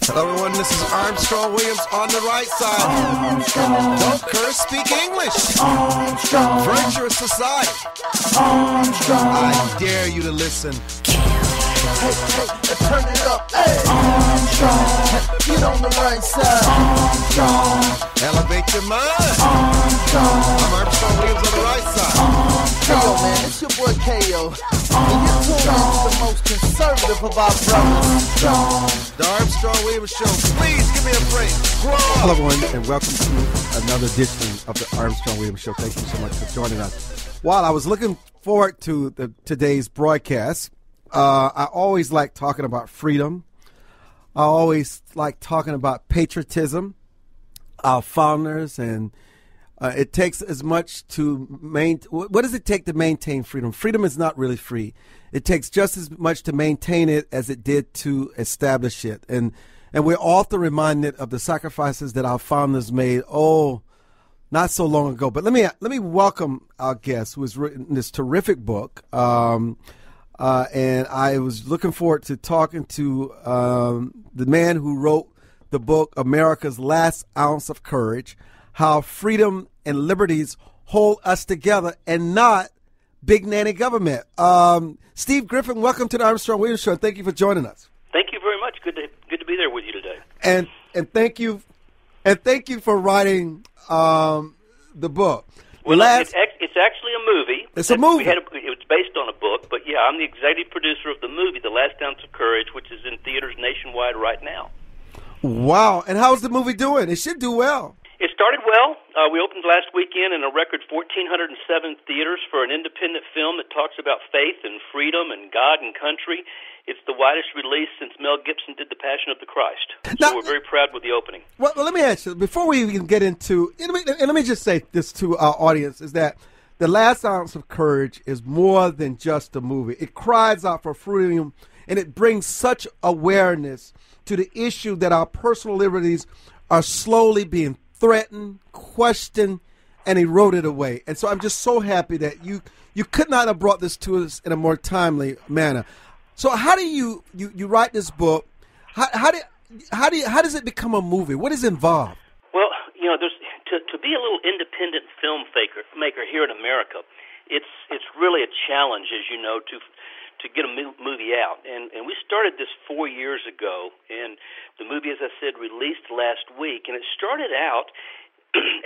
Hello, everyone. This is Armstrong Williams on the right side. Armstrong. Don't curse, speak English. Armstrong. Virtuous society. Armstrong. I dare you to listen. Hey, turn it up. Hey. Armstrong. Get on the right side. Armstrong. Elevate your mind. Armstrong. I'm Armstrong Williams on the right side. Armstrong. Hey, yo, man, it's your boy K.O. And you're tuned into the most conservative of our brothers. The Armstrong Williams Show. Please give me a break. Hello, everyone, and welcome to another edition of the Armstrong Williams Show. Thank you so much for joining us. While I was looking forward to today's broadcast, I always like talking about freedom. I always like talking about patriotism, our founders, and it takes as much to what does it take to maintain freedom? Freedom is not really free. It takes just as much to maintain it as it did to establish it. And we're often reminded of the sacrifices that our founders made, not so long ago. But let me welcome our guest who has written this terrific book. And I was looking forward to talking to the man who wrote the book, America's Last Ounce of Courage, How Freedom and Liberties Hold Us Together and Not Big Nanny Government. Steve Griffin, welcome to the Armstrong Williams Show. Thank you for joining us. Thank you very much. Good to be there with you today. And thank you for writing the book. Well, it's actually a movie. It's a movie. It's based on a book, but yeah, I'm the executive producer of the movie, The Last Ounce of Courage, which is in theaters nationwide right now. Wow. And how's the movie doing? It should do well. It started well. We opened last weekend in a record 1,407 theaters for an independent film that talks about faith and freedom and God and country. It's the widest release since Mel Gibson did The Passion of the Christ. So we're very proud with the opening. Well, let me ask you, before we even get into, and let me just say this to our audience, is that The Last Ounce of Courage is more than just a movie. It cries out for freedom, and it brings such awareness to the issue that our personal liberties are slowly being threatened, questioned, and eroded away. And so I'm just so happy that you could not have brought this to us in a more timely manner. So how do you write this book? How does it become a movie? What is involved? Well, there's to be a little independent film maker here in America. It's really a challenge, as you know, to get a movie out. And we started this 4 years ago, and the movie, as I said, released last week. And it started out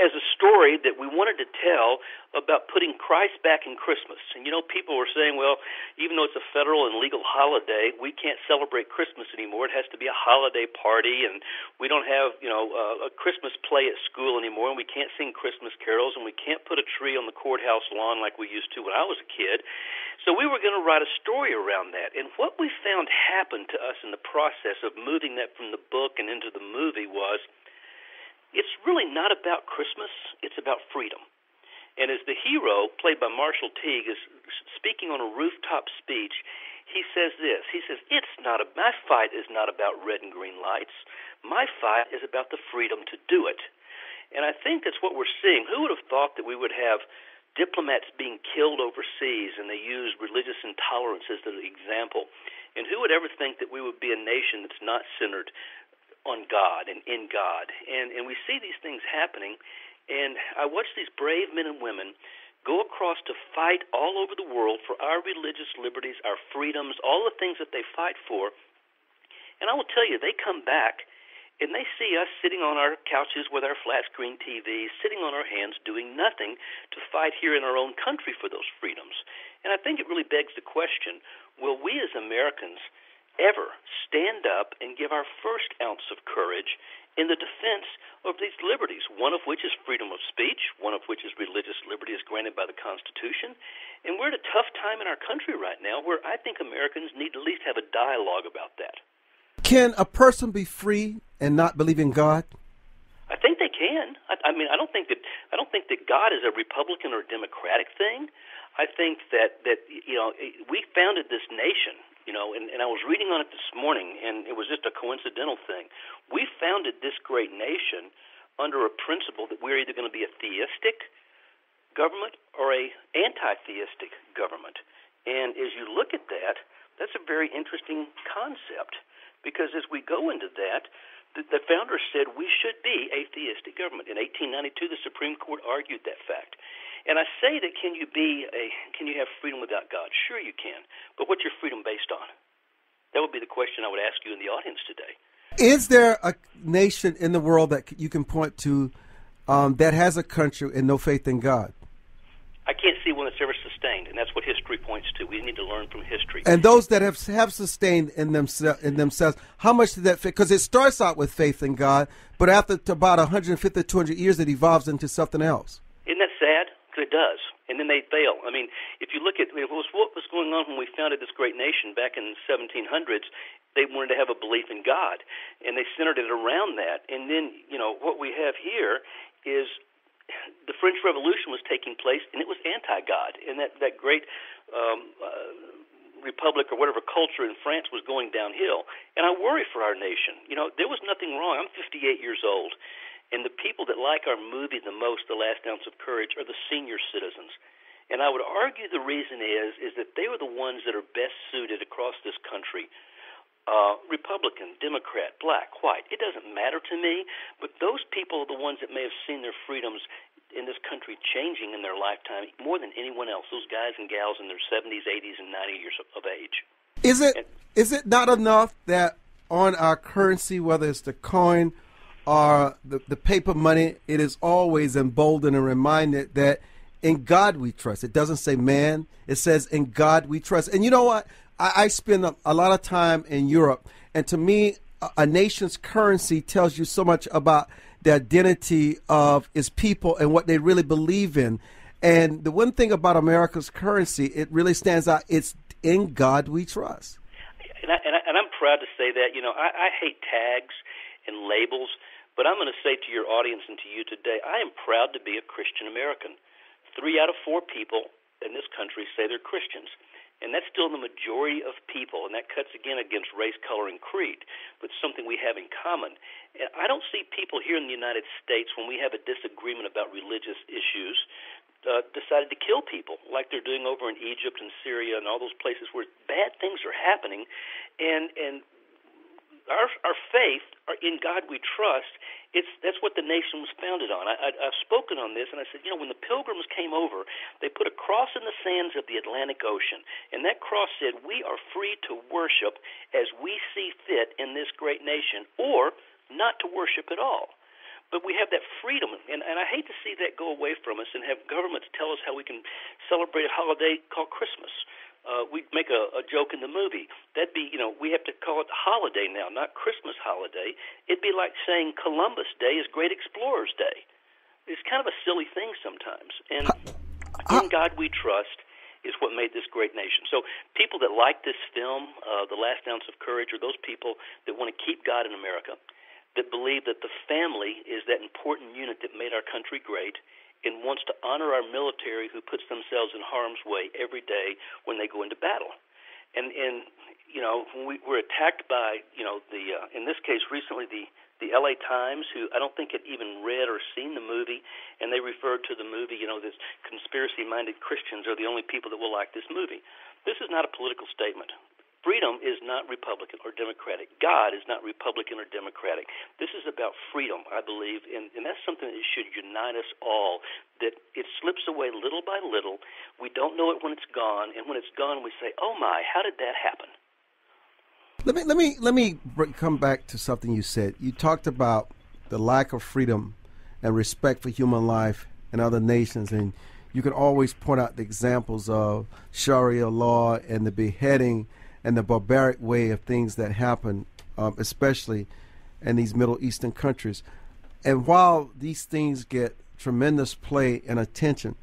as a story that we wanted to tell about putting Christ back in Christmas. And, people were saying, well, even though it's a federal and legal holiday, we can't celebrate Christmas anymore. It has to be a holiday party, and we don't have, a Christmas play at school anymore, and we can't sing Christmas carols, and we can't put a tree on the courthouse lawn like we used to when I was a kid. So we were going to write a story around that. And what we found happened to us in the process of moving that from the book and into the movie was, it's really not about Christmas, it's about freedom. And as the hero, played by Marshall Teague, is speaking on a rooftop speech, he says this. He says, my fight is not about red and green lights. My fight is about the freedom to do it. And I think that's what we're seeing. Who would have thought that we would have diplomats being killed overseas and they use religious intolerance as the example? And who would ever think that we would be a nation that's not centered on God and in God? And we see these things happening, and I watch these brave men and women go across to fight all over the world for our religious liberties, our freedoms, all the things that they fight for. And I will tell you, they come back, and they see us sitting on our couches with our flat-screen TVs, sitting on our hands, doing nothing to fight here in our own country for those freedoms. And I think it really begs the question, will we as Americans ever stand up and give our first ounce of courage in the defense of these liberties, one of which is freedom of speech, one of which is religious liberty as granted by the Constitution. And we're at a tough time in our country right now where I think Americans need to at least have a dialogue about that. Can a person be free and not believe in God? I think they can. I mean, I don't think that God is a Republican or Democratic thing. I think that we founded this nation. And I was reading on it this morning, and it was just a coincidental thing. We founded this great nation under a principle that we're either going to be a theistic government or a anti-theistic government. And as you look at that, that's a very interesting concept. Because as we go into that, the founders said we should be a theistic government. In 1892, the Supreme Court argued that fact. And I say that can you have freedom without God? Sure you can. But what's your freedom based on? That would be the question I would ask you in the audience today. Is there a nation in the world that you can point to that has a country and no faith in God? I can't see one that's ever sustained, and that's what history points to. We need to learn from history. And those that have sustained in themselves, how much did that fit? Because it starts out with faith in God, but after about 150 to 200 years, it evolves into something else. Isn't that sad? Because it does. And then they fail. I mean, if you look at what was going on when we founded this great nation back in the 1700s, they wanted to have a belief in God, and they centered it around that. And then, what we have here is the French Revolution was taking place, and it was anti-God. And that great republic or whatever culture in France was going downhill. And I worry for our nation. There was nothing wrong. I'm 58 years old. And the people that like our movie the most, The Last Ounce of Courage, are the senior citizens. And I would argue the reason is that they were the ones that are best suited across this country. Republican, Democrat, black, white, it doesn't matter to me, but those people are the ones that may have seen their freedoms in this country changing in their lifetime more than anyone else, those guys and gals in their 70s, 80s, and 90 years of age. Is it not enough that on our currency, whether it's the coin or the paper money, it is always emboldened and reminded that in God we trust? It doesn't say man. It says in God we trust. And you know what? I spend a lot of time in Europe, and to me, a nation's currency tells you so much about the identity of its people and what they really believe in. And the one thing about America's currency, it really stands out. It's in God we trust. And I'm proud to say that. I hate tags and labels, but I'm going to say to your audience and to you today, I am proud to be a Christian American. 3 out of 4 people in this country say they're Christians. And that's still the majority of people, and that cuts again against race, color, and creed, but something we have in common. And I don't see people here in the United States, when we have a disagreement about religious issues, decided to kill people like they're doing over in Egypt and Syria and all those places where bad things are happening. And our faith, in God we trust, that's what the nation was founded on. I've spoken on this, and I said, when the Pilgrims came over, they put a cross in the sands of the Atlantic Ocean, and that cross said, we are free to worship as we see fit in this great nation, or not to worship at all. But we have that freedom, and I hate to see that go away from us and have governments tell us how we can celebrate a holiday called Christmas. We make a joke in the movie. That'd be, we have to call it holiday now, not Christmas holiday. It'd be like saying Columbus Day is Great Explorers Day. It's kind of a silly thing sometimes. And in God we trust is what made this great nation. So people that like this film, The Last Ounce of Courage, are those people that want to keep God in America, that believe that the family is that important unit that made our country great, and wants to honor our military who puts themselves in harm's way every day when they go into battle. And when we're attacked by, in this case recently, the L.A. Times, who I don't think had even read or seen the movie, and they referred to the movie, this conspiracy-minded Christians are the only people that will like this movie. This is not a political statement. Freedom is not Republican or Democratic. God is not Republican or Democratic. This is about freedom, I believe, and that's something that should unite us all, that it slips away little by little. We don't know it when it's gone, and when it's gone, we say, oh, my, how did that happen? Let me come back to something you said. You talked about the lack of freedom and respect for human life in other nations, and you can always point out the examples of Sharia law and the beheading and the barbaric way of things that happen, especially in these Middle Eastern countries. And while these things get tremendous play and attention,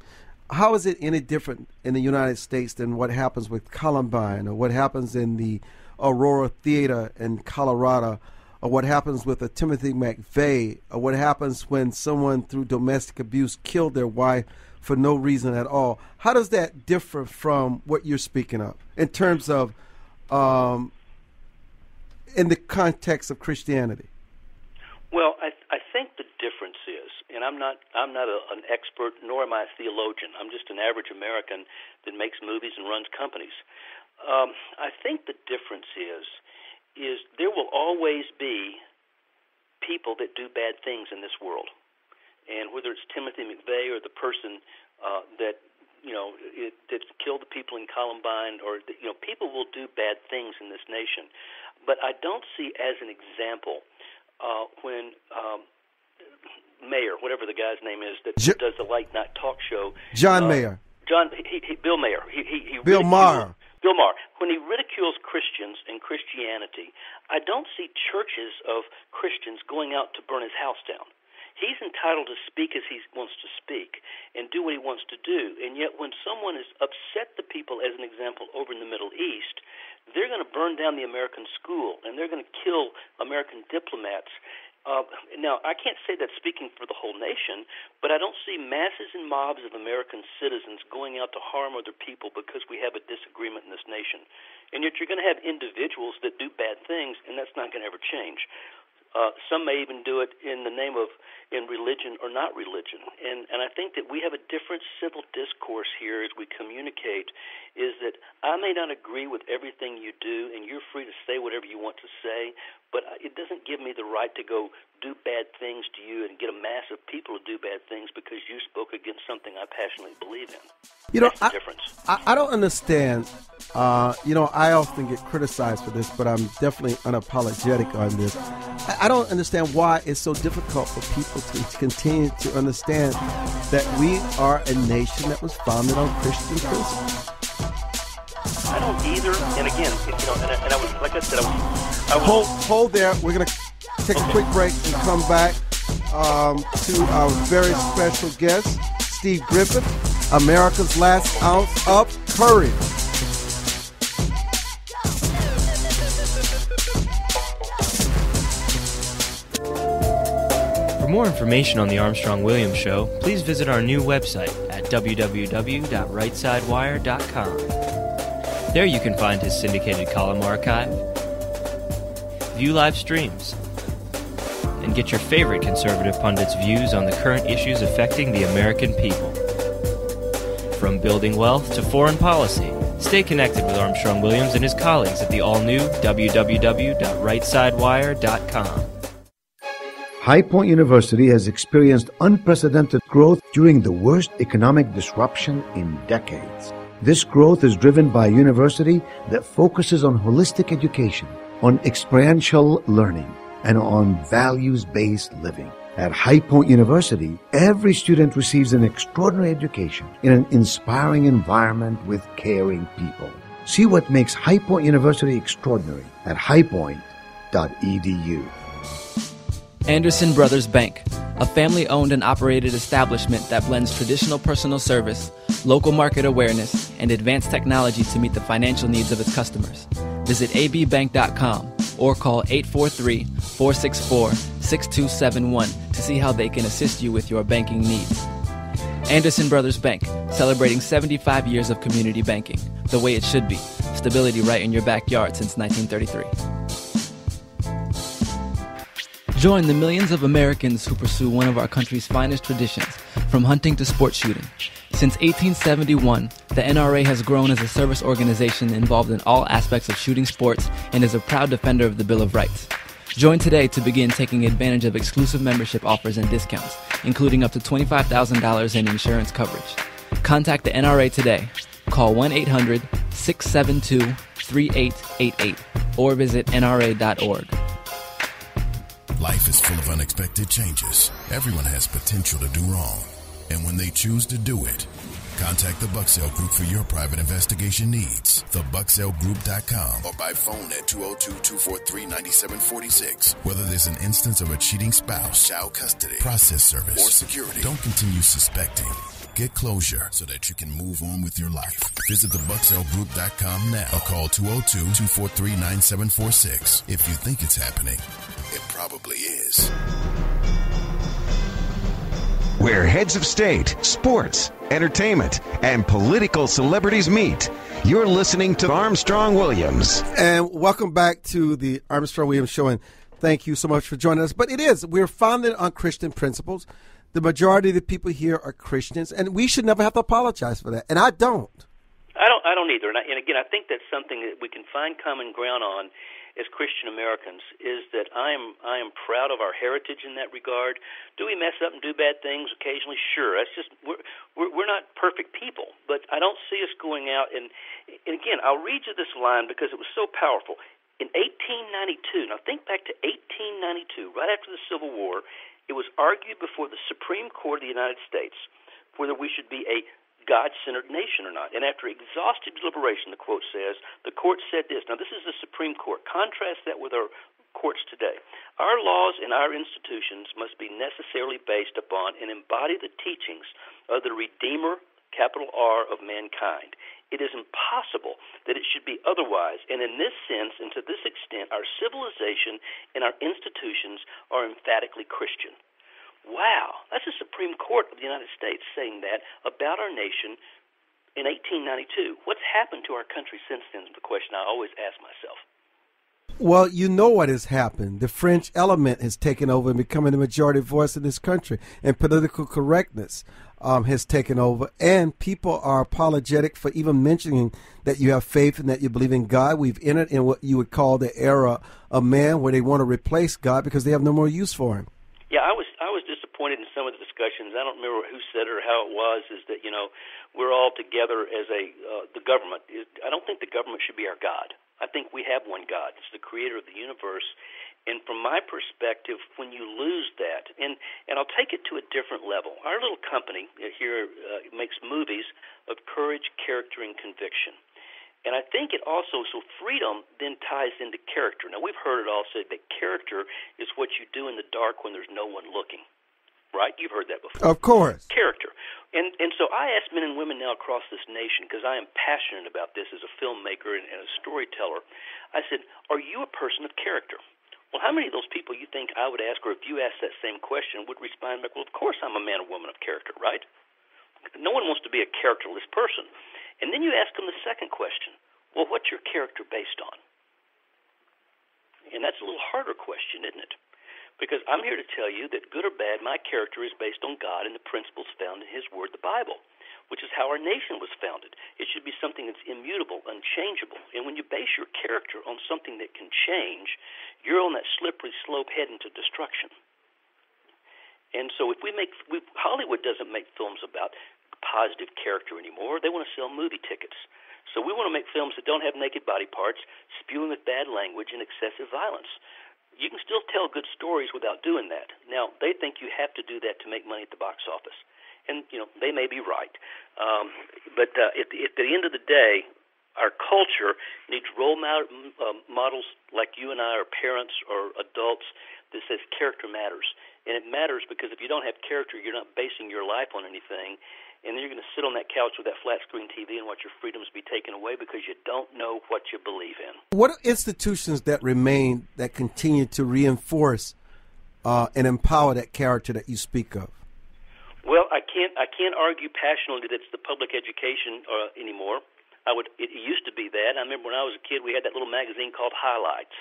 how is it any different in the United States than what happens with Columbine, or what happens in the Aurora Theater in Colorado, or what happens with a Timothy McVeigh, or what happens when someone through domestic abuse killed their wife for no reason at all? How does that differ from what you're speaking of in terms of in the context of Christianity? Well, I think the difference is, and I'm not an expert, nor am I a theologian. I'm just an average American that makes movies and runs companies. I think the difference is is there will always be people that do bad things in this world. And whether it's Timothy McVeigh or the person that killed the people in Columbine, or people will do bad things in this nation. But I don't see as an example when Mayer, whatever the guy's name is, that does the late night talk show, John Mayer, Bill Mayer, Bill Maher. Bill Maher, when he ridicules Christians and Christianity, I don't see churches of Christians going out to burn his house down. He's entitled to speak as he wants to speak and do what he wants to do. And yet when someone has upset the people, as an example, over in the Middle East, they're going to burn down the American school, and they're going to kill American diplomats. Now, I can't say that's speaking for the whole nation, but I don't see masses and mobs of American citizens going out to harm other people because we have a disagreement in this nation. And yet you're going to have individuals that do bad things, and that's not going to ever change. Some may even do it in the name of in religion or not religion. And I think that we have a different civil discourse here as we communicate, is that I may not agree with everything you do, and you're free to say whatever you want to say, but it doesn't give me the right to go do bad things to you and get a mass of people to do bad things because you spoke against something I passionately believe in. That's the difference. I don't understand. I often get criticized for this, but I'm definitely unapologetic on this. I don't understand why it's so difficult for people to continue to understand that we are a nation that was founded on Christian principles. I don't either. And again, and I was, like I said, I was hold there. We're going to take a quick break and come back to our very special guest, Steve Griffin, America's Last Ounce of Courage. For more information on the Armstrong-Williams Show, please visit our new website at www.rightsidewire.com. There you can find his syndicated column archive, view live streams, and get your favorite conservative pundits' views on the current issues affecting the American people. From building wealth to foreign policy, stay connected with Armstrong-Williams and his colleagues at the all-new www.rightsidewire.com. High Point University has experienced unprecedented growth during the worst economic disruption in decades. This growth is driven by a university that focuses on holistic education, on experiential learning, and on values-based living. At High Point University, every student receives an extraordinary education in an inspiring environment with caring people. See what makes High Point University extraordinary at highpoint.edu. Anderson Brothers Bank, a family-owned and operated establishment that blends traditional personal service, local market awareness, and advanced technology to meet the financial needs of its customers. Visit abbank.com or call 843-464-6271 to see how they can assist you with your banking needs. Anderson Brothers Bank, celebrating 75 years of community banking, the way it should be. Stability right in your backyard since 1933. Join the millions of Americans who pursue one of our country's finest traditions, from hunting to sports shooting. Since 1871, the NRA has grown as a service organization involved in all aspects of shooting sports and is a proud defender of the Bill of Rights. Join today to begin taking advantage of exclusive membership offers and discounts, including up to $25,000 in insurance coverage. Contact the NRA today. Call 1-800-672-3888 or visit nra.org. Life is full of unexpected changes. Everyone has potential to do wrong. And when they choose to do it, contact the Bucksell Group for your private investigation needs. TheBucksellGroup.com or by phone at 202-243-9746. Whether there's an instance of a cheating spouse, child custody, process service, or security, don't continue suspecting. Get closure so that you can move on with your life. Visit TheBucksellGroup.com now or call 202-243-9746. If you think it's happening, it probably is. Where heads of state, sports, entertainment, and political celebrities meet. You're listening to Armstrong-Williams. And welcome back to the Armstrong-Williams Show, and thank you so much for joining us. But we're founded on Christian principles. The majority of the people here are Christians, and we should never have to apologize for that, and I don't. I don't either. And again, I think that's something that we can find common ground on. as Christian Americans is that I am proud of our heritage in that regard. Do we mess up and do bad things occasionally? Sure. That's just we're not perfect people, but I don't see us going out and again, I'll read you this line because it was so powerful. In 1892, now think back to 1892, right after the Civil War, it was argued before the Supreme Court of the United States whether we should be a God-centered nation or not. And after exhaustive deliberation, the quote says, the court said this. Now, this is the Supreme Court. Contrast that with our courts today. Our laws and our institutions must be necessarily based upon and embody the teachings of the Redeemer, capital R, of mankind. It is impossible that it should be otherwise. And in this sense, and to this extent, our civilization and our institutions are emphatically Christian. Wow, that's the Supreme Court of the United States saying that about our nation in 1892. What's happened to our country since then is the question I always ask myself. Well, you know what has happened. The French element has taken over and becoming the majority voice in this country, and political correctness has taken over, and people are apologetic for even mentioning that you have faith and that you believe in God. We've entered in what you would call the era of man, where they want to replace God because they have no more use for him. Yeah, I was disappointed in some of the discussions. I don't remember who said it or how it was. Is that we're all together as the government. I don't think the government should be our God. I think we have one God. It's the creator of the universe. And from my perspective, when you lose that, and I'll take it to a different level. Our little company here makes movies of courage, character, and conviction. And I think it also, so freedom then ties into character. Now, we've heard it all said that character is what you do in the dark when there's no one looking, right? You've heard that before. Of course. Character. And so I ask men and women now across this nation, because I am passionate about this as a filmmaker and a storyteller, I said, are you a person of character? Well, how many of those people you think I would ask, or if you asked that same question, would respond back, well, of course I'm a man or woman of character, right? No one wants to be a characterless person. And then you ask them the second question, well, what's your character based on? And that's a little harder question, isn't it? Because I'm here to tell you that good or bad, my character is based on God and the principles found in His Word, the Bible, which is how our nation was founded. It should be something that's immutable, unchangeable. And when you base your character on something that can change, you're on that slippery slope heading to destruction. And so if Hollywood doesn't make films about positive character anymore. They want to sell movie tickets. So we want to make films that don't have naked body parts, spewing with bad language and excessive violence. You can still tell good stories without doing that. Now, they think you have to do that to make money at the box office. And, they may be right. But at the end of the day, our culture needs role models like you and I, or parents or adults, that says character matters. And it matters because if you don't have character, you're not basing your life on anything. And then you're going to sit on that couch with that flat-screen TV and watch your freedoms be taken away because you don't know what you believe in. What are institutions that remain, that continue to reinforce and empower that character that you speak of? Well, I can't argue passionately that it's the public education anymore. It used to be that. I remember when I was a kid, we had that little magazine called Highlights,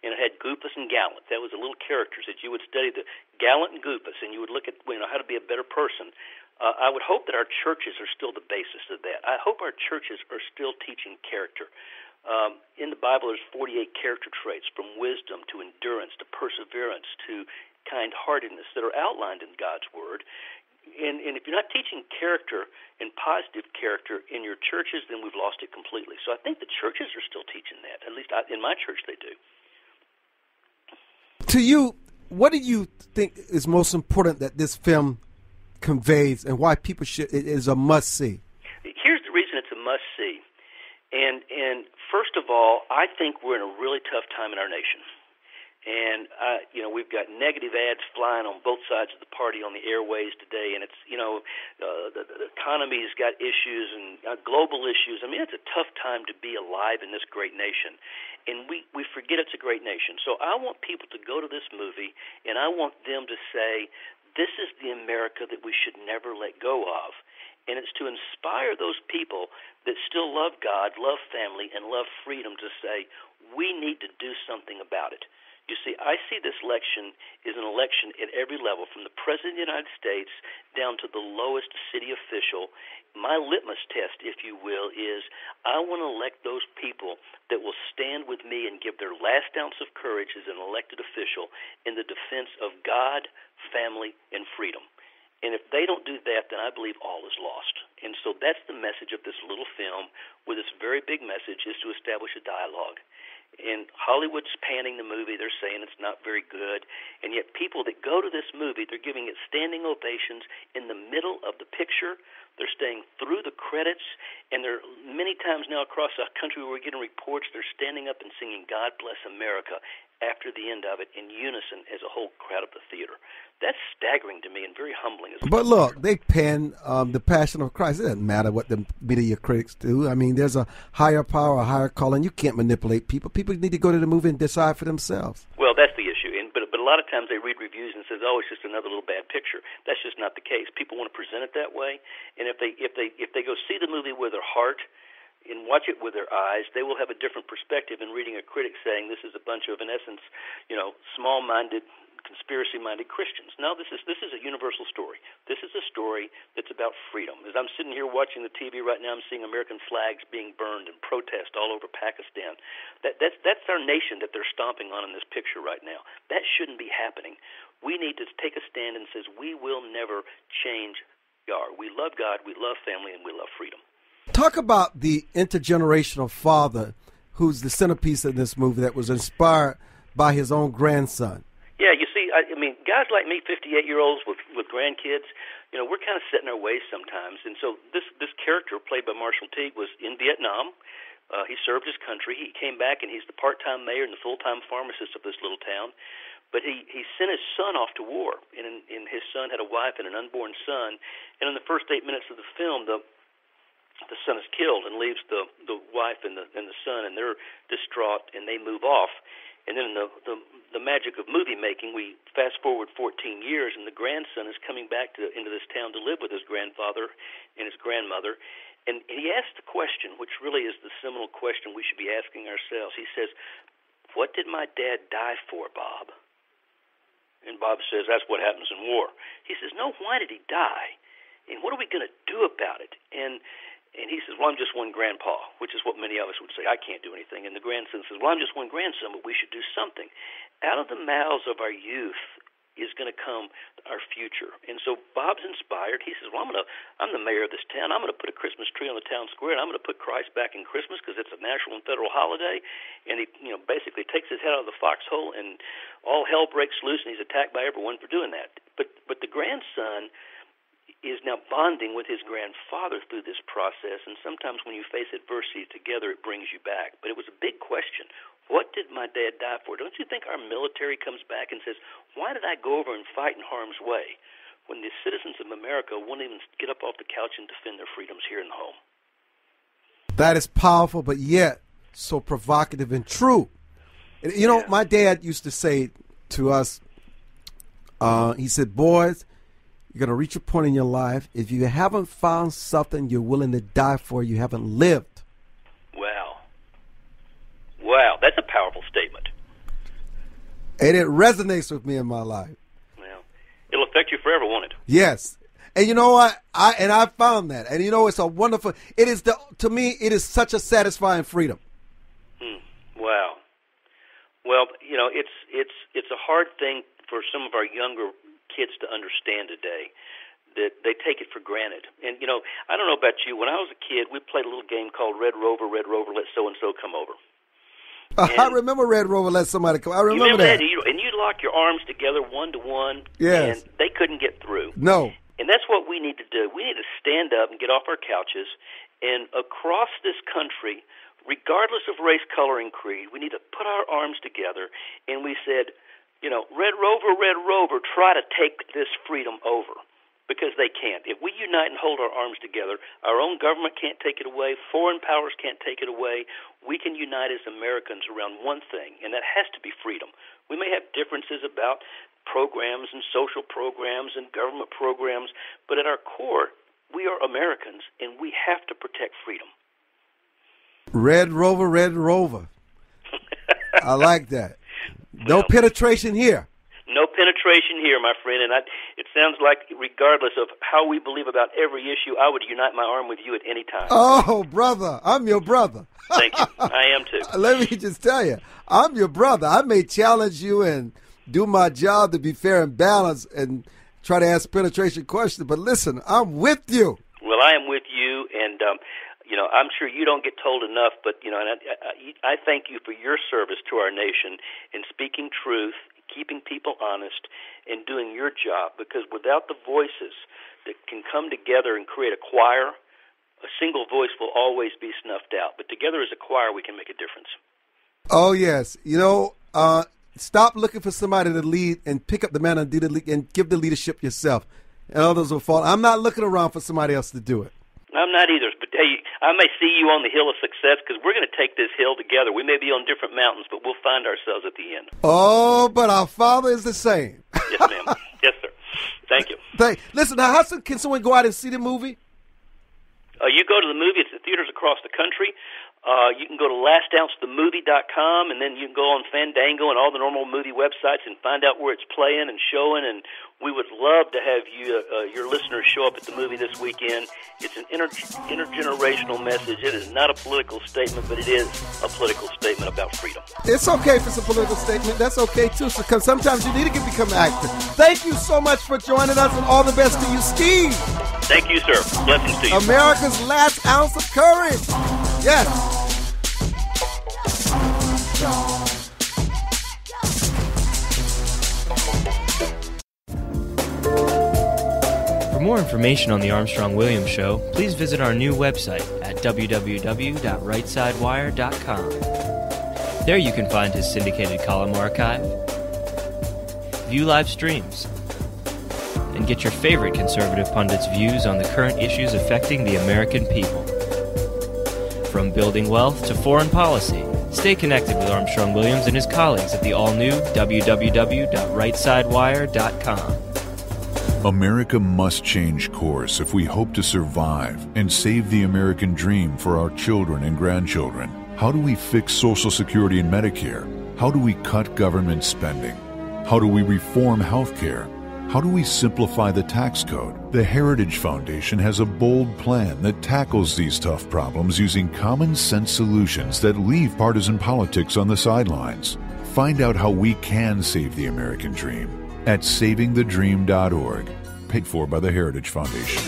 and it had Goofus and Gallant. That was the little characters that you would study, the Gallant and Goofus, and you would look at how to be a better person. I would hope that our churches are still the basis of that. I hope our churches are still teaching character. In the Bible, there's 48 character traits, from wisdom to endurance to perseverance to kind-heartedness, that are outlined in God's Word. And if you're not teaching character and positive character in your churches, then we've lost it completely. So I think the churches are still teaching that. At least in my church they do. To you, what do you think is most important that this film conveys, and why people it is a must-see? Here's the reason it's a must-see. And first of all, I think we're in a really tough time in our nation. And, we've got negative ads flying on both sides of the party on the airways today, and it's, the economy's got issues and global issues. I mean, it's a tough time to be alive in this great nation, and we forget it's a great nation. So I want people to go to this movie, and I want them to say, this is the America that we should never let go of. And it's to inspire those people that still love God, love family, and love freedom to say, we need to do something about it. You see, I see this election is an election at every level, from the President of the United States down to the lowest city official. My litmus test, if you will, is I want to elect those people that will stand with me and give their last ounce of courage as an elected official in the defense of God, family, and freedom. And if they don't do that, then I believe all is lost. And so that's the message of this little film, with this very big message, is to establish a dialogue. And Hollywood's panning the movie. They're saying it's not very good. And yet people that go to this movie, they're giving it standing ovations in the middle of the picture. They're staying through the credits. And there are many times now across the country where we're getting reports, they're standing up and singing God Bless America after the end of it in unison as a whole crowd of the theater. That's staggering to me and very humbling. But look, they pen the Passion of Christ. It doesn't matter what the media critics do. I mean, there's a higher power, a higher calling. You can't manipulate people. People need to go to the movie and decide for themselves. Well, that's the issue. But a lot of times they read reviews and says, "Oh, it's just another little bad picture." That's just not the case. People want to present it that way, and if they go see the movie with their heart and watch it with their eyes, they will have a different perspective in reading a critic saying this is a bunch of, in essence, small-minded, conspiracy-minded Christians. No, this is a universal story. This is a story that's about freedom. As I'm sitting here watching the TV right now, I'm seeing American flags being burned and protest all over Pakistan. That's our nation that they're stomping on in this picture right now. That shouldn't be happening. We need to take a stand and says we will never change God. We love God, we love family, and we love freedom. Talk about the intergenerational father who's the centerpiece of this movie that was inspired by his own grandson. Yeah, you see, I mean, guys like me, 58-year-olds with grandkids, we're kind of set in our ways sometimes. And so this character, played by Marshall Teague, was in Vietnam. He served his country. He came back, and he's the part-time mayor and the full-time pharmacist of this little town. But he sent his son off to war, and his son had a wife and an unborn son. And in the first 8 minutes of the film, the son is killed and leaves the wife and the son, and they're distraught, and they move off. And then in the magic of movie making, we fast forward 14 years, and the grandson is coming back into this town to live with his grandfather and his grandmother. And he asked the question, which really is the seminal question we should be asking ourselves. He says, "What did my dad die for, Bob?" And Bob says, "That's what happens in war." He says, "No, why did he die? And what are we going to do about it?" And he says, "Well, I'm just one grandpa," which is what many of us would say. I can't do anything. And the grandson says, "Well, I'm just one grandson, but we should do something." Out of the mouths of our youth is going to come our future. And so Bob's inspired. He says, "Well, I'm the mayor of this town. I'm going to put a Christmas tree on the town square, and I'm going to put Christ back in Christmas because it's a national and federal holiday." And he, basically takes his head out of the foxhole, and all hell breaks loose, and he's attacked by everyone for doing that. But the grandson is now bonding with his grandfather through this process, and sometimes when you face adversity together, it brings you back. But it was a big question. What did my dad die for? Don't you think our military comes back and says, why did I go over and fight in harm's way when the citizens of America won't even get up off the couch and defend their freedoms here in the home? That is powerful, but yet so provocative and true. My dad used to say to us, he said, "Boys, you're going to reach a point in your life. If you haven't found something you're willing to die for, you haven't lived." Wow, that's a powerful statement. And it resonates with me in my life. Well, it'll affect you forever, won't it? Yes. And you know what? I found that. And it's a wonderful, to me, it is such a satisfying freedom. Wow. Well, it's a hard thing for some of our younger kids to understand today, that they take it for granted. And, I don't know about you. When I was a kid, we played a little game called Red Rover, let so-and-so come over. I remember Red Rover, let somebody come. I remember that. And you'd lock your arms together one-to-one, yes, and they couldn't get through. No. And that's what we need to do. We need to stand up and get off our couches, and across this country, regardless of race, color, and creed, we need to put our arms together, and we said, Red Rover, try to take this freedom over. Because they can't. If we unite and hold our arms together, our own government can't take it away, foreign powers can't take it away. We can unite as Americans around one thing, and that has to be freedom. We may have differences about programs and social programs and government programs, but at our core, we are Americans, and we have to protect freedom. Red Rover. I like that. No penetration here. No penetration here, my friend, and it sounds like regardless of how we believe about every issue, I would unite my arm with you at any time. Oh, brother, I'm your brother. Thank you. I am too. Let me just tell you, I'm your brother. I may challenge you and do my job to be fair and balanced and try to ask penetration questions, but listen, I'm with you. Well, I am with you, and I'm sure you don't get told enough, but and I thank you for your service to our nation in speaking truth, keeping people honest, and doing your job, because without the voices that can come together and create a choir, a single voice will always be snuffed out. But together as a choir, we can make a difference. Oh, yes. Stop looking for somebody to lead and pick up the mantle and give the leadership yourself. And others will follow. I'm not looking around for somebody else to do it. I'm not either, but hey, I may see you on the hill of success because we're going to take this hill together. We may be on different mountains, but we'll find ourselves at the end. Oh, but our Father is the same. Yes, ma'am. Yes, sir. Thank you. Listen, now, how can someone go out and see the movie? You go to the movie. It's at theaters across the country. You can go to lastouncethemovie.com, and then you can go on Fandango and all the normal movie websites and find out where it's playing and showing. And we would love to have you, your listeners, show up at the movie this weekend. It's an intergenerational message. It is not a political statement, but it is a political statement about freedom. It's okay if it's a political statement. That's okay, too, because sometimes you need to become active. Thank you so much for joining us, and all the best to you, Steve. Thank you, sir. Blessings to you. America's last ounce of courage. Yes. For more information on the Armstrong-Williams Show, please visit our new website at www.rightsidewire.com. There you can find his syndicated column archive, view live streams, and get your favorite conservative pundits' views on the current issues affecting the American people. From building wealth to foreign policy, stay connected with Armstrong-Williams and his colleagues at the all-new www.rightsidewire.com. America must change course if we hope to survive and save the American dream for our children and grandchildren. How do we fix Social Security and Medicare? How do we cut government spending? How do we reform health care? How do we simplify the tax code? The Heritage Foundation has a bold plan that tackles these tough problems using common sense solutions that leave partisan politics on the sidelines. Find out how we can save the American dream at savingthedream.org, paid for by the Heritage Foundation.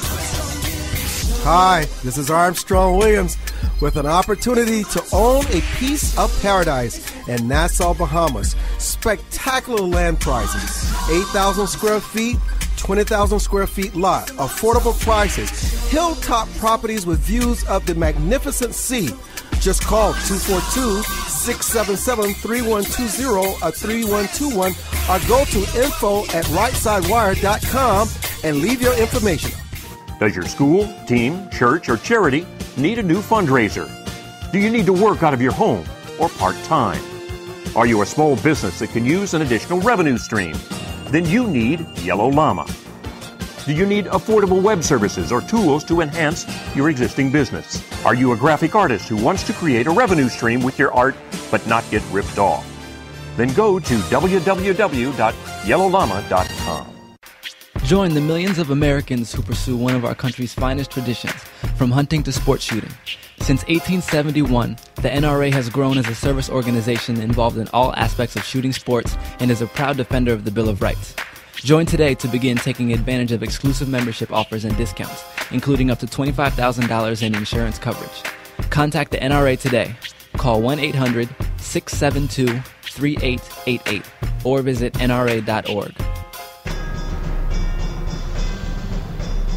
Hi, this is Armstrong Williams with an opportunity to own a piece of paradise in Nassau, Bahamas. Spectacular land prices, 8,000 square feet, 20,000 square feet lot, affordable prices, hilltop properties with views of the magnificent sea. Just call 242-677-3120 or 3121 or go to info@rightsidewire.com and leave your information. Does your school, team, church, or charity need a new fundraiser? Do you need to work out of your home or part-time? Are you a small business that can use an additional revenue stream? Then you need Yellow Llama. Do you need affordable web services or tools to enhance your existing business? Are you a graphic artist who wants to create a revenue stream with your art but not get ripped off? Then go to www.yellowllama.com. Join the millions of Americans who pursue one of our country's finest traditions, from hunting to sport shooting. Since 1871, the NRA has grown as a service organization involved in all aspects of shooting sports and is a proud defender of the Bill of Rights. Join today to begin taking advantage of exclusive membership offers and discounts, including up to $25,000 in insurance coverage. Contact the NRA today. Call 1-800-672-3888 or visit nra.org.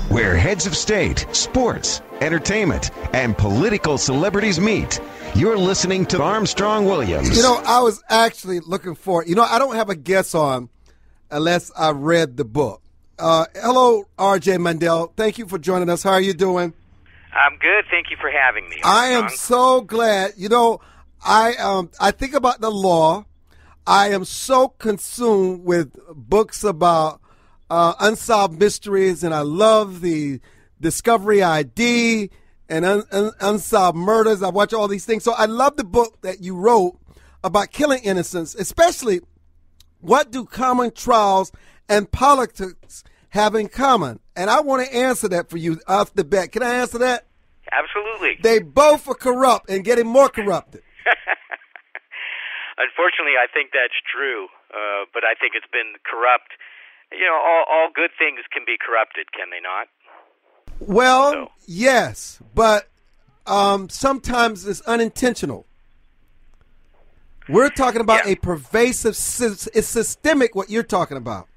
Where heads of state, sports, entertainment, and political celebrities meet. You're listening to Armstrong Williams. I was actually looking for, I don't have a guest on unless I read the book. Hello, R.J. Mandell. Thank you for joining us. How are you doing? I'm good. Thank you for having me. I am so glad. I think about the law. I am so consumed with books about unsolved mysteries, and I love the Discovery ID and unsolved murders. I watch all these things. So I love the book that you wrote about killing Innocence, especially What do common trials and politics have in common? And I want to answer that for you off the bat. Can I answer that? Absolutely. They both are corrupt and getting more corrupted. Unfortunately, I think that's true, but I think it's been corrupt. You know, all good things can be corrupted, can they not? Well, yes, but sometimes it's unintentional. We're talking about a pervasive, it's systemic what you're talking about.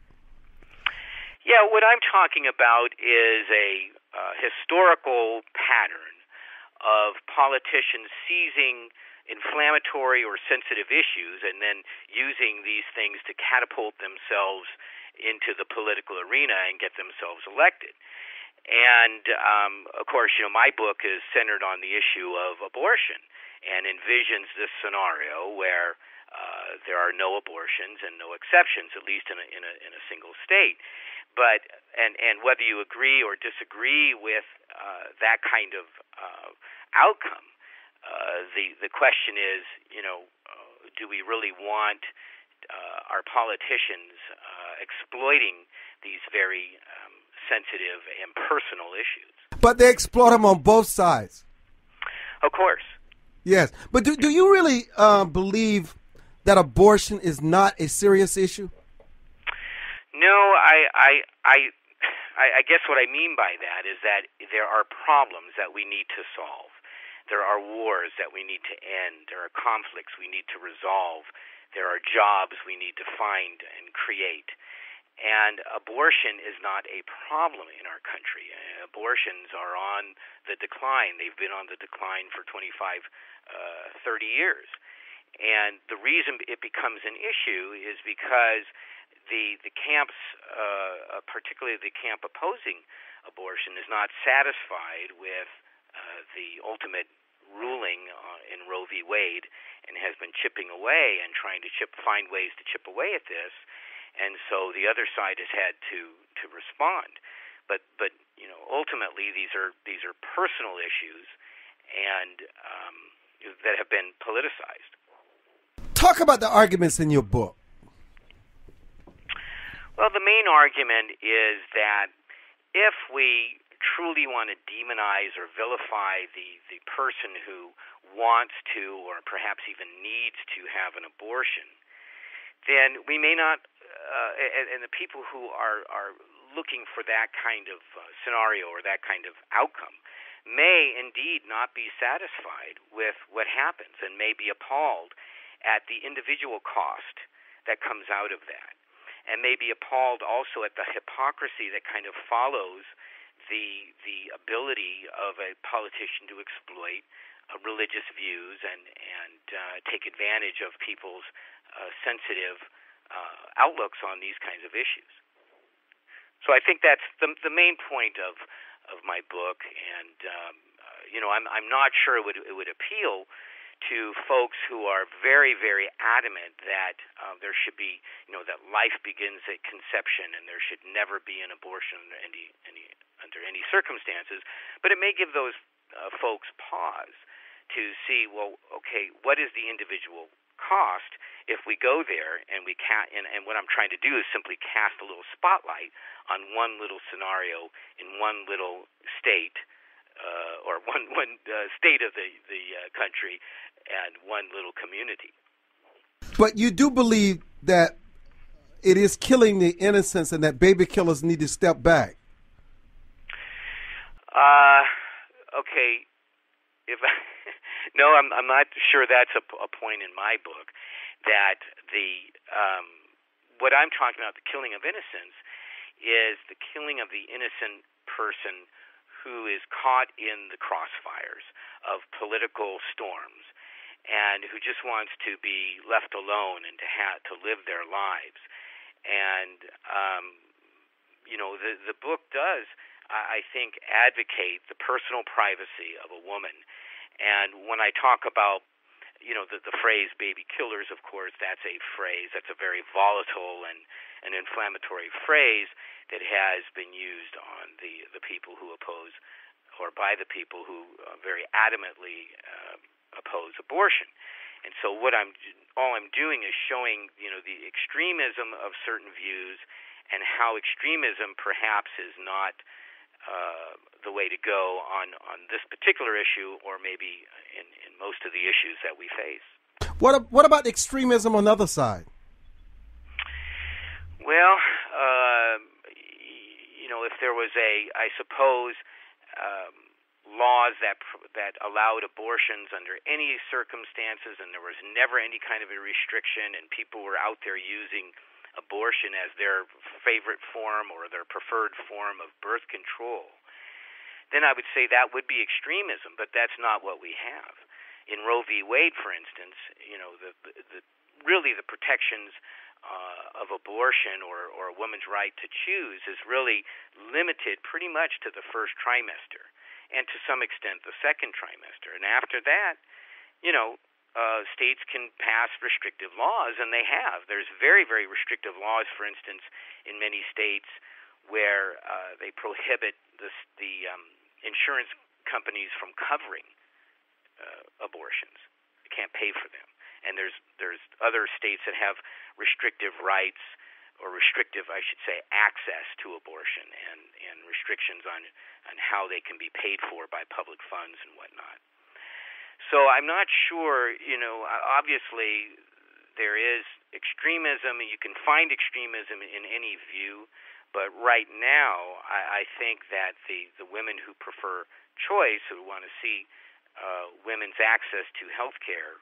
Yeah, what I'm talking about is a historical pattern of politicians seizing inflammatory or sensitive issues and then using these things to catapult themselves into the political arena and get themselves elected. And, of course, you know, my book is centered on the issue of abortion and envisions this scenario where there are no abortions and no exceptions, at least in a single state. But and whether you agree or disagree with that kind of outcome, the question is, you know, do we really want our politicians exploiting these very sensitive and personal issues? But they exploit them on both sides. Of course. Yes, but do you really believe that abortion is not a serious issue? No, I guess what I mean by that is that there are problems that we need to solve. There are wars that we need to end. There are conflicts we need to resolve. There are jobs we need to find and create. And abortion is not a problem in our country. Abortions are on the decline. They've been on the decline for 25, 30 years. And the reason it becomes an issue is because the camps, particularly the camp opposing abortion, is not satisfied with the ultimate ruling in Roe v. Wade and has been chipping away and trying to find ways to chip away at this. And so the other side has had to respond. But you know, ultimately these are personal issues and that have been politicized. Talk about the arguments in your book. Well, the main argument is that if we truly want to demonize or vilify the person who wants to or perhaps even needs to have an abortion, then we may not, and the people who are looking for that kind of scenario or that kind of outcome may indeed not be satisfied with what happens and may be appalled at the individual cost that comes out of that, and may be appalled also at the hypocrisy that kind of follows the ability of a politician to exploit religious views and take advantage of people's sensitive outlooks on these kinds of issues. So I think that's the main point of my book, and you know, I'm not sure it would appeal to folks who are very, very adamant that there should be, you know, that life begins at conception and there should never be an abortion under any circumstances. But it may give those folks pause to see, well, okay, what is the individual cost if we go there and we and what I'm trying to do is simply cast a little spotlight on one little scenario in one little state or one state of the country and one little community. But you do believe that it is killing the innocents and that baby killers need to step back? Okay. No, I'm not sure that's a point in my book. That what I'm talking about, the killing of innocence, is the killing of the innocent person who is caught in the crossfires of political storms and who just wants to be left alone and to live their lives. And you know, the book does, I think, advocate the personal privacy of a woman. And when I talk about, you know, the phrase baby killers, of course, that's a phrase that's a very volatile and an inflammatory phrase that has been used on the people who oppose, or by the people who very adamantly oppose abortion. And so all I'm doing is showing, the extremism of certain views and how extremism perhaps is not the way to go on this particular issue, or maybe in most of the issues that we face. What about extremism on the other side? Well, if there was I suppose, laws that allowed abortions under any circumstances, and there was never any kind of a restriction, and people were out there using abortion as their favorite form or their preferred form of birth control, then I would say that would be extremism, but that's not what we have. In Roe v. Wade, for instance, really the protections of abortion or a woman's right to choose is really limited pretty much to the first trimester, and to some extent the second trimester. And after that, states can pass restrictive laws, and they have. There's very, very restrictive laws, for instance, in many states where they prohibit the insurance companies from covering abortions. They can't pay for them. And there's other states that have restrictive rights, or restrictive, I should say, access to abortion, and restrictions on how they can be paid for by public funds and whatnot. So I'm not sure, obviously there is extremism, and you can find extremism in any view, but right now I think that the women who prefer choice, who want to see women's access to health care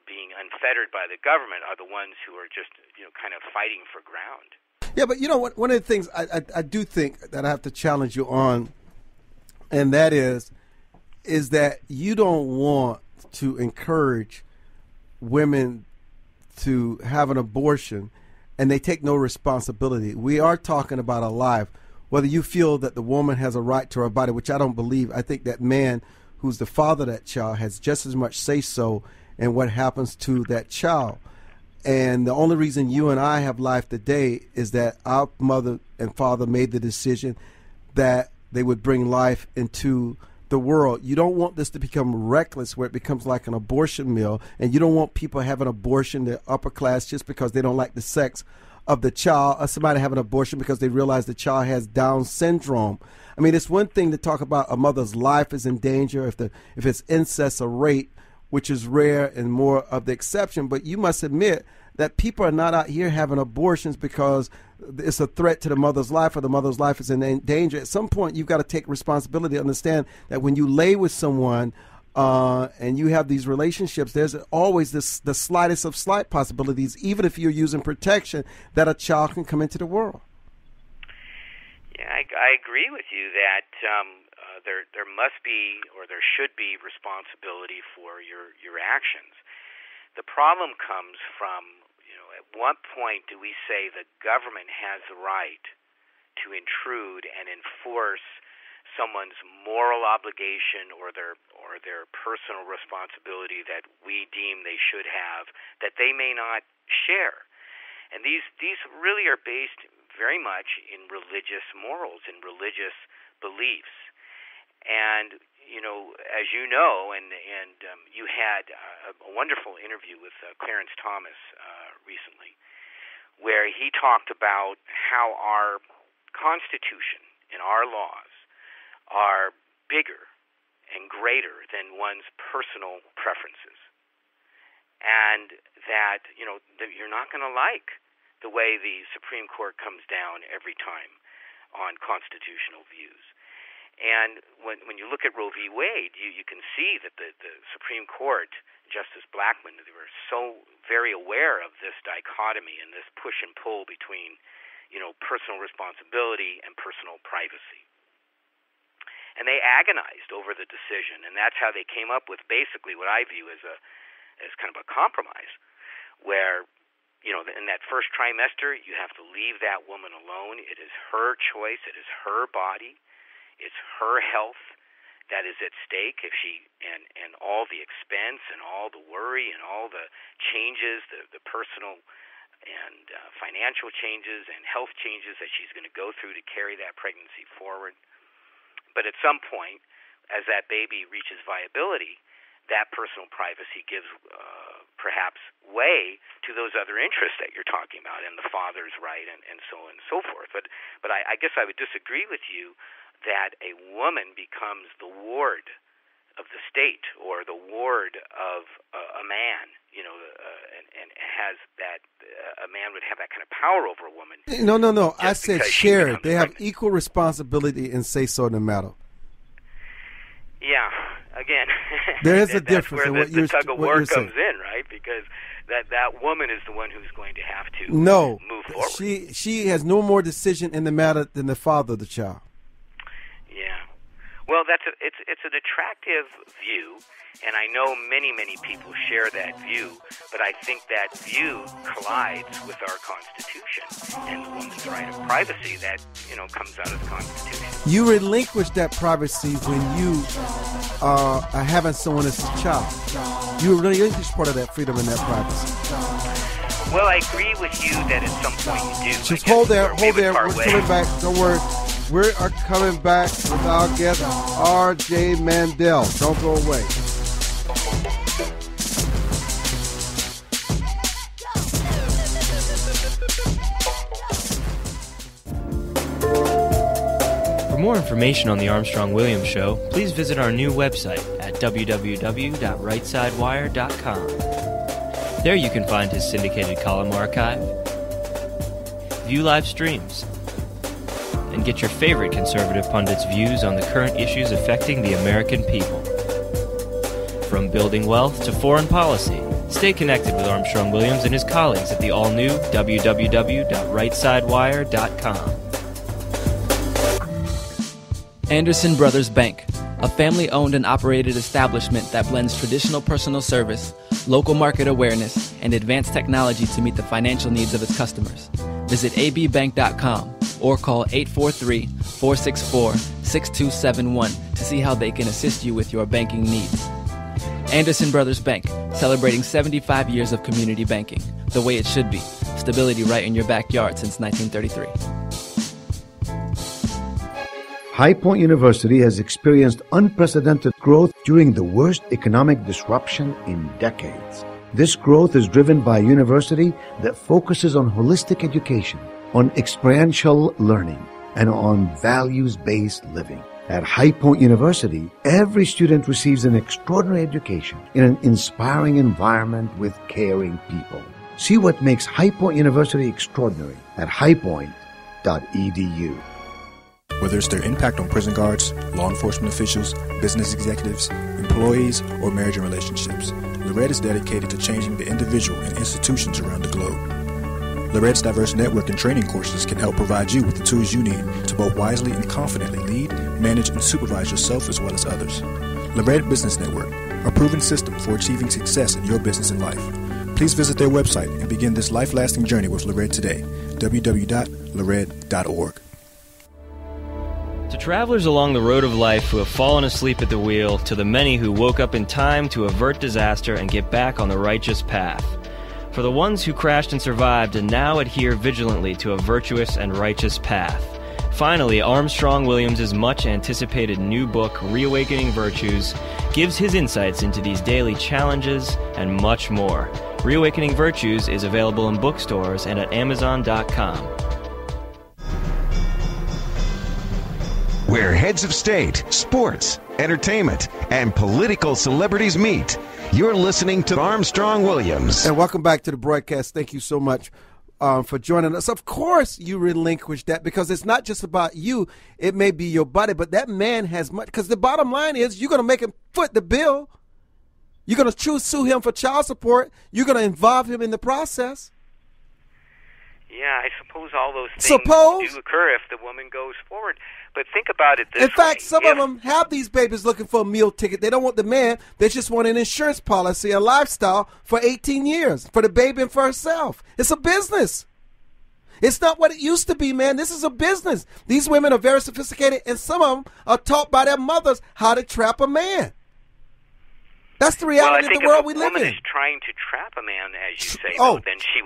being unfettered by the government, are the ones who are just, kind of fighting for ground. Yeah, but one of the things I do think that I have to challenge you on, and that is that you don't want to encourage women to have an abortion and they take no responsibility. We are talking about a life. Whether you feel that the woman has a right to her body, which I don't believe, I think that man who's the father of that child has just as much say-so in what happens to that child. And the only reason you and I have life today is that our mother and father made the decision that they would bring life into the world. You don't want this to become reckless where it becomes like an abortion mill, and you don't want people having abortion, the upper class, just because they don't like the sex of the child, or somebody having an abortion because they realize the child has Down syndrome. I mean, it's one thing to talk about a mother's life is in danger if it's incest or rape, which is rare and more of the exception, but you must admit that people are not out here having abortions because it's a threat to the mother's life or the mother's life is in danger. At some point, you've got to take responsibility, understand that when you lay with someone and you have these relationships, there's always the slightest of slight possibilities, even if you're using protection, that a child can come into the world. Yeah, I agree with you that there must be, or there should be, responsibility for your actions. The problem comes from, at what point do we say the government has the right to intrude and enforce someone's moral obligation or their personal responsibility that we deem they should have, that they may not share? And these really are based very much in religious morals, in religious beliefs. And as you know, and you had a wonderful interview with Clarence Thomas recently, where he talked about how our Constitution and our laws are bigger and greater than one's personal preferences, and that that you're not going to like the way the Supreme Court comes down every time on constitutional views. And when you look at Roe v. Wade, you can see that the Supreme Court, Justice Blackmun, they were so very aware of this dichotomy and this push and pull between, personal responsibility and personal privacy. And they agonized over the decision, and that's how they came up with basically what I view as kind of a compromise, where, in that first trimester, you have to leave that woman alone. It is her choice. It is her body. It's her health that is at stake. If she and all the expense and all the worry and all the changes, the personal and financial changes and health changes that she's going to go through to carry that pregnancy forward. But at some point, as that baby reaches viability, that personal privacy gives perhaps way to those other interests that you're talking about, and the father's right, and so on and so forth. But I guess I would disagree with you that a woman becomes the ward of the state or the ward of a man, and has that a man would have that kind of power over a woman. No. I said shared. They have equal responsibility and say so in the matter. Yeah. Again, there is a difference in what the tug of war comes in, right? Because that woman is the one who's going to have to move forward. She has no more decision in the matter than the father of the child. Yeah. Well, it's an attractive view, and I know many people share that view, but I think that view collides with our Constitution and the woman's right of privacy that comes out of the Constitution. You relinquish that privacy when you are having someone as a child. You relinquish part of that freedom and that privacy. Well, I agree with you that at some point you do. Just hold there. We're coming back. Don't worry. We are coming back with our guest, R.J. Mandell. Don't go away. For more information on the Armstrong-Williams Show, please visit our new website at www.rightsidewire.com. There you can find his syndicated column archive, view live streams, and get your favorite conservative pundits' views on the current issues affecting the American people. From building wealth to foreign policy, stay connected with Armstrong-Williams and his colleagues at the all-new www.rightsidewire.com. Anderson Brothers Bank, a family-owned and operated establishment that blends traditional personal service, local market awareness, and advanced technology to meet the financial needs of its customers. Visit abbank.com or call 843-464-6271 to see how they can assist you with your banking needs. Anderson Brothers Bank, celebrating 75 years of community banking, the way it should be. Stability right in your backyard since 1933. High Point University has experienced unprecedented growth during the worst economic disruption in decades. This growth is driven by a university that focuses on holistic education, on experiential learning, and on values-based living. At High Point University, every student receives an extraordinary education in an inspiring environment with caring people. See what makes High Point University extraordinary at highpoint.edu. Whether it's their impact on prison guards, law enforcement officials, business executives, employees, or marriage and relationships, Lorette is dedicated to changing the individual and institutions around the globe. Lorette's diverse network and training courses can help provide you with the tools you need to both wisely and confidently lead, manage, and supervise yourself as well as others. Lorette Business Network, a proven system for achieving success in your business and life. Please visit their website and begin this life-lasting journey with Lorette today. www.lorette.org. To travelers along the road of life who have fallen asleep at the wheel, to the many who woke up in time to avert disaster and get back on the righteous path. For the ones who crashed and survived and now adhere vigilantly to a virtuous and righteous path. Finally, Armstrong-Williams' much-anticipated new book, Reawakening Virtues, gives his insights into these daily challenges and much more. Reawakening Virtues is available in bookstores and at Amazon.com. Where heads of state, sports, entertainment, and political celebrities meet. You're listening to Armstrong-Williams. And welcome back to the broadcast. Thank you so much for joining us. Of course you relinquish that because it's not just about you. It may be your buddy, but that man has much. Because the bottom line is you're going to make him foot the bill. You're going to sue him for child support. You're going to involve him in the process. Yeah, I suppose all those things do occur if the woman goes forward. But think about it this way. In fact, some of them have these babies looking for a meal ticket. They don't want the man. They just want an insurance policy, a lifestyle for 18 years for the baby and for herself. It's a business. It's not what it used to be, man. This is a business. These women are very sophisticated, and some of them are taught by their mothers how to trap a man. That's the reality of the world we live in. Well, I think if a woman is trying to trap a man, as you say, then she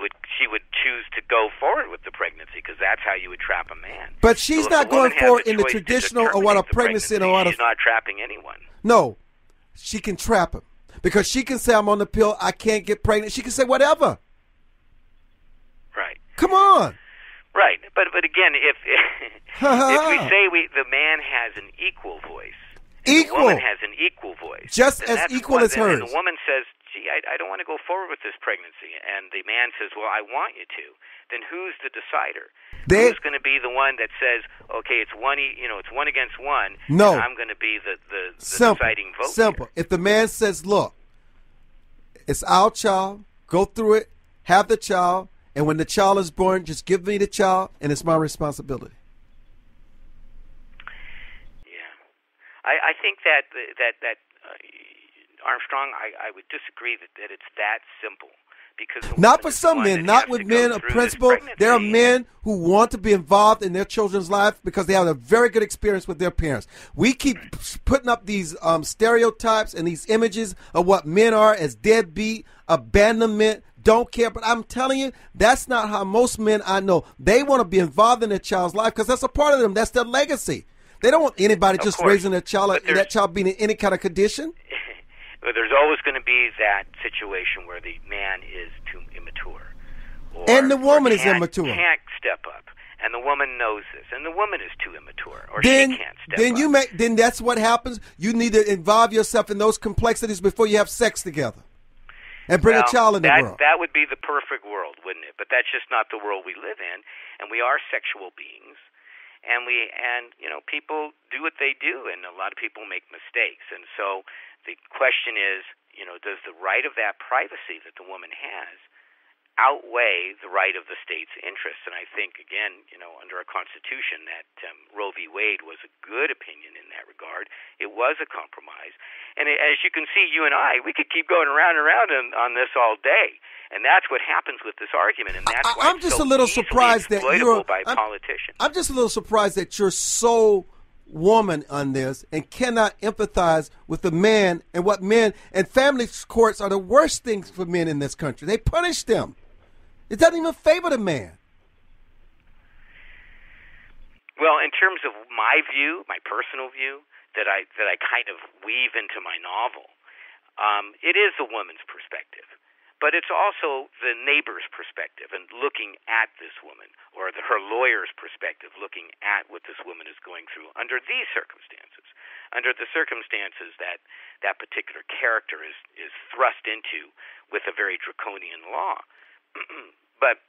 would choose to go forward with the pregnancy because that's how you would trap a man. But she's not going forward in the traditional or what a pregnancy or what she's not trapping anyone. No, she can trap him Because she can say, I'm on the pill, I can't get pregnant. She can say whatever. Right. Come on. Right. But again, if we say the man has an equal voice, and the woman has an equal voice, just as equal as hers. And the woman says, gee, I don't want to go forward with this pregnancy, and the man says, well, I want you to, then who's the decider? Who's going to be the one that says, okay, it's one against one, no, and I'm going to be the deciding vote? Simple. Here. If the man says, look, it's our child, go through it, have the child, and when the child is born, just give me the child, and it's my responsibility. Yeah. I think that Armstrong, I would disagree that it's that simple. Because not for some men, not with men of principle. There are men who want to be involved in their children's life because they have a very good experience with their parents. We keep putting up these stereotypes and these images of what men are as deadbeat, abandonment, don't care. But I'm telling you, that's not how most men I know. They want to be involved in their child's life because that's a part of them. That's their legacy. They don't want anybody just raising their child and that child being in any kind of condition. There's always going to be that situation where the man is too immature. And the woman is immature. Can't step up. And the woman knows this. And the woman is too immature. Or she can't step up. Then that's what happens. You need to involve yourself in those complexities before you have sex together. And bring a child in the world. That would be the perfect world, wouldn't it? But that's just not the world we live in. And we are sexual beings. And people do what they do. And a lot of people make mistakes. And so the question is, does the right of that privacy that the woman has outweigh the right of the state's interests? And I think, again, under our Constitution, that Roe v. Wade was a good opinion in that regard. It was a compromise. And as you can see, you and I, we could keep going around and around on this all day. And that's what happens with this argument. And that's why I'm just a little surprised that you're by politicians. I'm just a little surprised that you're so woman on this and cannot empathize with the man and what men and family courts are the worst things for men in this country. They punish them. It doesn't even favor the man. Well, in terms of my view, my personal view, that I kind of weave into my novel, it is the woman's perspective. But it's also the neighbor's perspective and looking at this woman, or her lawyer's perspective looking at what this woman is going through under these circumstances, under the circumstances that that particular character is thrust into with a very draconian law. But,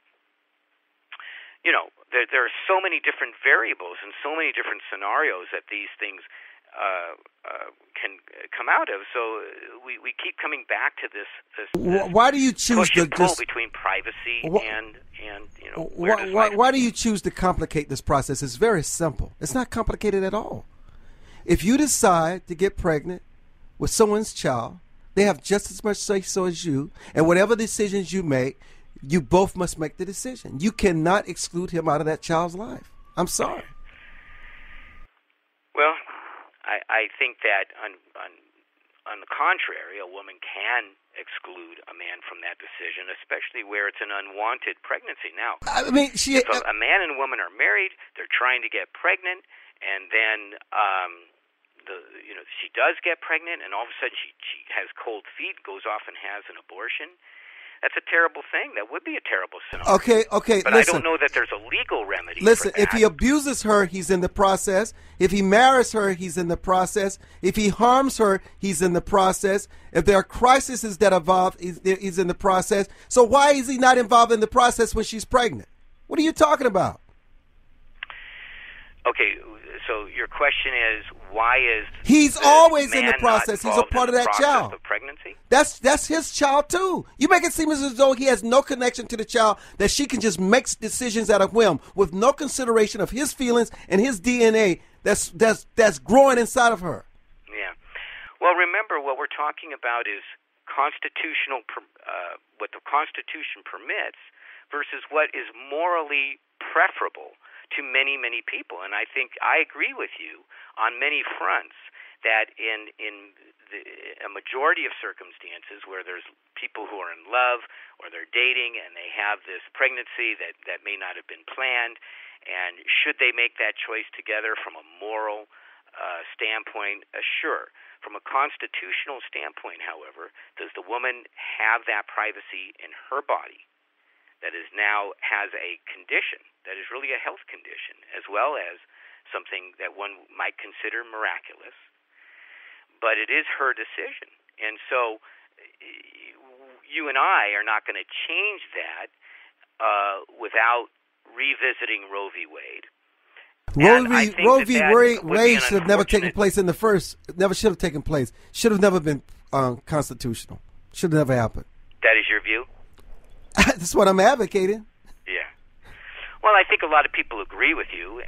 there are so many different variables and so many different scenarios that these things can come out of. So we keep coming back to this why do you choose push and pull between privacy and why do you choose to complicate this process? It's very simple. It's not complicated at all. If you decide to get pregnant with someone's child, they have just as much say-so as you, and whatever decisions you make, you both must make the decision. You cannot exclude him out of that child's life. I'm sorry. Well, I think that on the contrary, a woman can exclude a man from that decision, especially where it's an unwanted pregnancy. Now, I mean, if a man and a woman are married, they're trying to get pregnant, and then she does get pregnant, and all of a sudden she has cold feet, goes off and has an abortion. That's a terrible thing. That would be a terrible scenario. Okay. But listen, I don't know that there's a legal remedy. Listen, for that. If he abuses her, he's in the process. If he marries her, he's in the process. If he harms her, he's in the process. If there are crises that evolve, he's in the process. So why is he not involved in the process when she's pregnant? What are you talking about? Okay, so your question is, why is he's always in the process? He's a part of that child. Of pregnancy? That's his child too. You make it seem as though he has no connection to the child, that she can just make decisions at a whim with no consideration of his feelings and his DNA that's growing inside of her. Yeah. Well, remember, what we're talking about is constitutional, what the Constitution permits versus what is morally preferable to many, many people. And I think I agree with you on many fronts that in a majority of circumstances where there's people who are in love or they're dating and they have this pregnancy that may not have been planned, and should they make that choice together from a moral standpoint? Sure. From a constitutional standpoint, however, does the woman have that privacy in her body that is now has a condition that is really a health condition, as well as something that one might consider miraculous? But it is her decision. And so you and I are not going to change that without revisiting Roe v. Wade. Roe v. Wade should have never taken place in the first. Never should have taken place. Should have never been constitutional. Should have never happened. That is your view? That's what I'm advocating. Yeah. Well, I think a lot of people agree with you,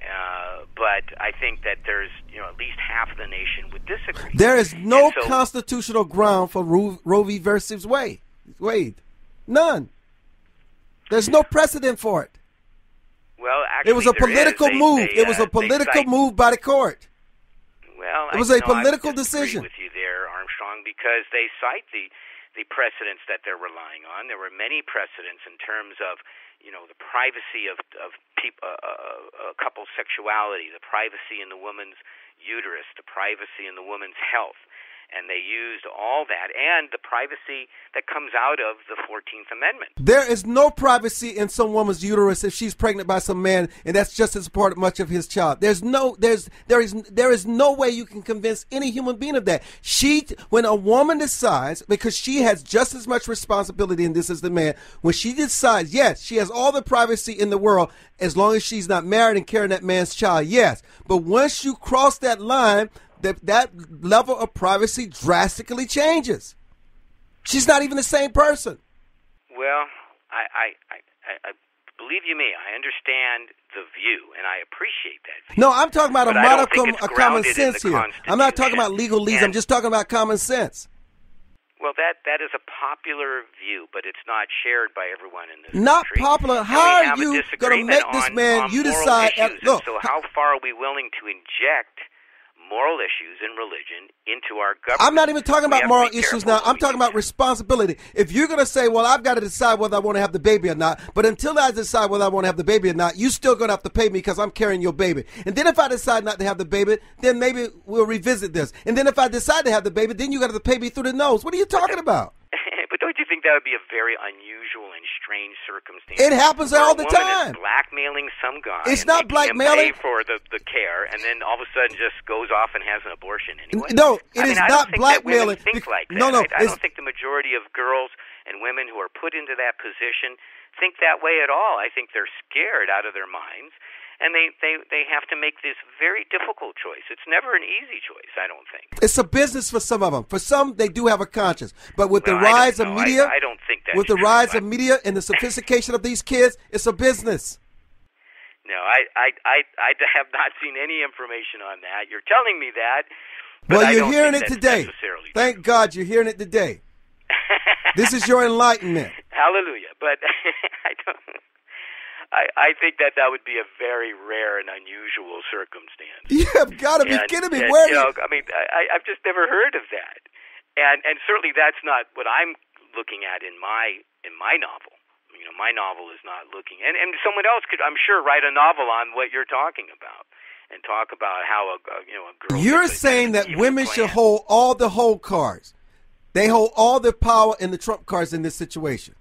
but I think that there's, at least half the nation would disagree. There is no constitutional ground for Roe v. versus Wade. None. There's no precedent for it. Well, actually, it was a political move. It was a political move by the court. Well, it was a political decision. I agree with you there, Armstrong, because they cite the precedents that they're relying on. There were many precedents in terms of, the privacy of couple's sexuality, the privacy in the woman's uterus, the privacy in the woman's health. And they used all that and the privacy that comes out of the 14th Amendment. There is no privacy in some woman's uterus if she's pregnant by some man, and that's just as part of much of his child. There is no way you can convince any human being of that. When a woman decides, because she has just as much responsibility in this as the man, when she decides, yes, she has all the privacy in the world as long as she's not married and carrying that man's child, yes. But once you cross that line, that level of privacy drastically changes. She's not even the same person. Well, I believe you me, I understand the view, and I appreciate that view. No, I'm talking about a common sense here. I'm not talking about legalese. I'm just talking about common sense. Well, that is a popular view, but it's not shared by everyone in this Not country. popular. How are you going to make this man, you decide, look. So how far are we willing to inject moral issues in religion into our government? I'm not even talking about moral issues now. I'm talking about responsibility. If you're going to say, well, I've got to decide whether I want to have the baby or not, but until I decide whether I want to have the baby or not, you still going to have to pay me because I'm carrying your baby. And then if I decide not to have the baby, then maybe we'll revisit this. And then if I decide to have the baby, then you got to pay me through the nose. What are you talking about? But don't you think that would be a very unusual and strange circumstance? It happens all the time. Is blackmailing some guy. It's not blackmailing. Him pay for the care, and then all of a sudden just goes off and has an abortion anyway. No, it is not blackmailing. I don't think like that. No, I don't think the majority of girls and women who are put into that position think that way at all. I think they're scared out of their minds. And they have to make this very difficult choice. It's never an easy choice, I don't think. It's a business for some of them. For some, they do have a conscience. But with the rise of media, I don't think that's with the true. rise of media and the sophistication of these kids, it's a business. No, I have not seen any information on that. You're telling me that. Well, you're hearing it today. Thank God you're hearing it today. This is your enlightenment. Hallelujah. But I think that would be a very rare and unusual circumstance. You have got to be kidding me. I've just never heard of that, and certainly that's not what I'm looking at in my novel. My novel is not looking, and someone else could, I'm sure, write a novel on what you're talking about and talk about how a girl. You're saying that women should hold all the hold cards. They hold all the power and the trump cards in this situation.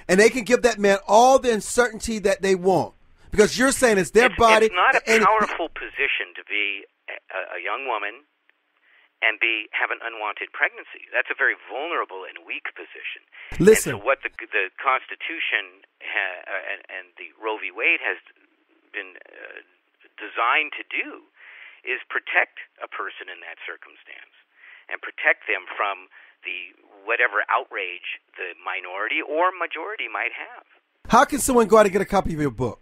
And they can give that man all the uncertainty that they want. Because you're saying it's their body. It's not a powerful position to be a young woman and have an unwanted pregnancy. That's a very vulnerable and weak position. Listen. And so what the Constitution and the Roe v. Wade has been designed to do is protect a person in that circumstance and protect them from the whatever outrage the minority or majority might have. How can someone go out and get a copy of your book?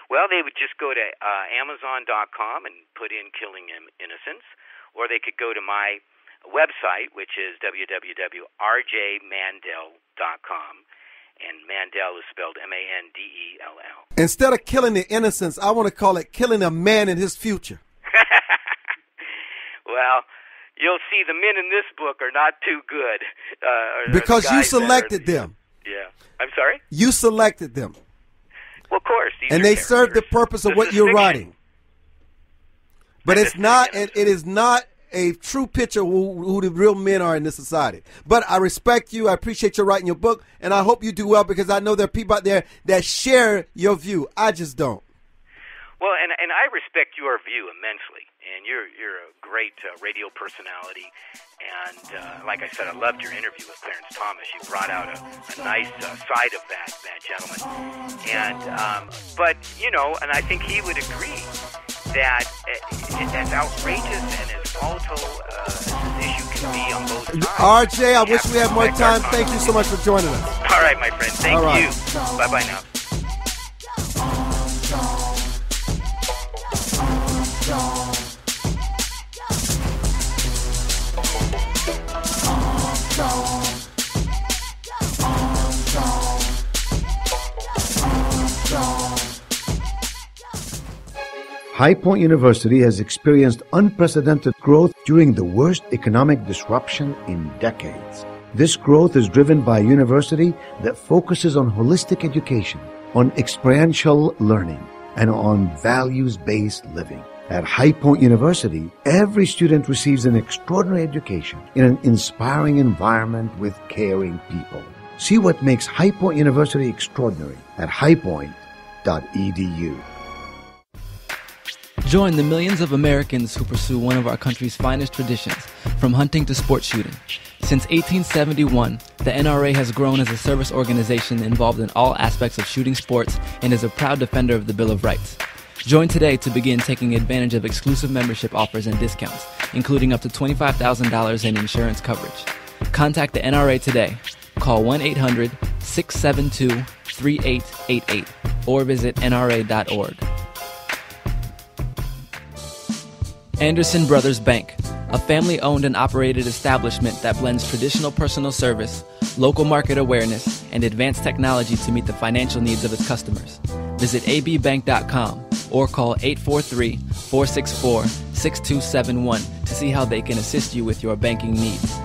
Well, they would just go to Amazon.com and put in Killing Innocence, or they could go to my website, which is www.rjmandell.com, and Mandell is spelled Mandell. Instead of killing the innocence, I want to call it killing a man in his future. Well, you'll see the men in this book are not too good. Because you selected them. Yeah. I'm sorry? You selected them. Well, of course. And they serve the purpose of what you're writing. But it's not. It is not a true picture of who the real men are in this society. But I respect you. I appreciate you writing your book, and I hope you do well because I know there are people out there that share your view. I just don't. Well, and I respect your view immensely, and you're a great radio personality, and like I said, I loved your interview with Clarence Thomas. You brought out a nice side of that gentleman, and but and I think he would agree that as outrageous and as volatile as this issue can be on both sides. RJ, I wish we had more time. Thank you so much for joining us. All right, my friend. Thank you. Bye-bye now. High Point University has experienced unprecedented growth during the worst economic disruption in decades. This growth is driven by a university that focuses on holistic education, on experiential learning, and on values-based living. At High Point University, every student receives an extraordinary education in an inspiring environment with caring people. See what makes High Point University extraordinary at highpoint.edu. Join the millions of Americans who pursue one of our country's finest traditions, from hunting to sport shooting. Since 1871, the NRA has grown as a service organization involved in all aspects of shooting sports and is a proud defender of the Bill of Rights. Join today to begin taking advantage of exclusive membership offers and discounts, including up to $25,000 in insurance coverage. Contact the NRA today. Call 1-800-672-3888 or visit nra.org. Anderson Brothers Bank, a family-owned and operated establishment that blends traditional personal service, local market awareness, and advanced technology to meet the financial needs of its customers. Visit abbank.com or call 843-464-6271 to see how they can assist you with your banking needs.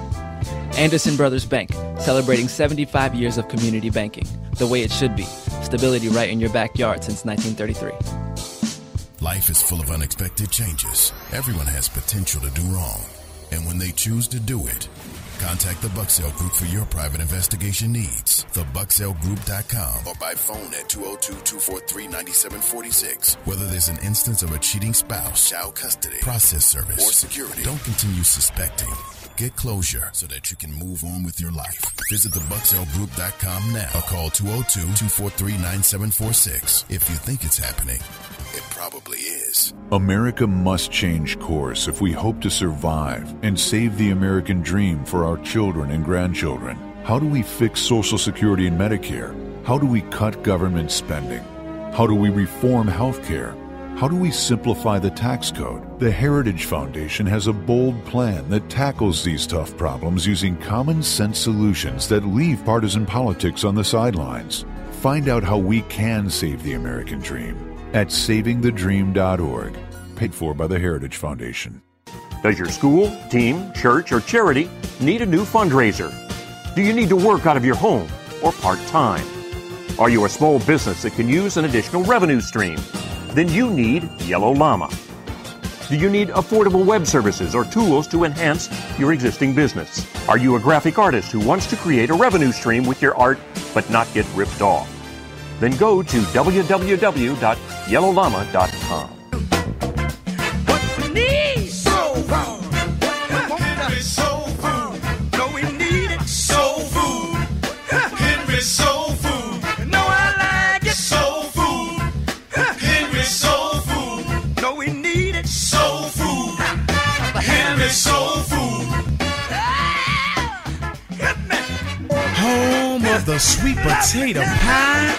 Anderson Brothers Bank, celebrating 75 years of community banking, the way it should be. Stability right in your backyard since 1933. Life is full of unexpected changes. Everyone has potential to do wrong. And when they choose to do it, contact the Bucksell Group for your private investigation needs. TheBucksellGroup.com or by phone at 202-243-9746. Whether there's an instance of a cheating spouse, child custody, process service, or security, don't continue suspecting. Get closure so that you can move on with your life. Visit TheBucksellGroup.com now or call 202-243-9746. If you think it's happening, it probably is. America must change course if we hope to survive and save the American dream for our children and grandchildren. How do we fix Social Security and Medicare? How do we cut government spending? How do we reform health care? How do we simplify the tax code? The Heritage Foundation has a bold plan that tackles these tough problems using common sense solutions that leave partisan politics on the sidelines. Find out how we can save the American dream at savingthedream.org, paid for by the Heritage Foundation. Does your school, team, church, or charity need a new fundraiser? Do you need to work out of your home or part-time? Are you a small business that can use an additional revenue stream? Then you need Yellow Llama. Do you need affordable web services or tools to enhance your existing business? Are you a graphic artist who wants to create a revenue stream with your art but not get ripped off? Then go to www.yellowllama.com. What we need soul food. Henry soul food. No, we need it soul food. Henry soul food. No, I like it soul food. Henry soul food. No, we need it soul food. Henry soul food. Home of the sweet potato pie.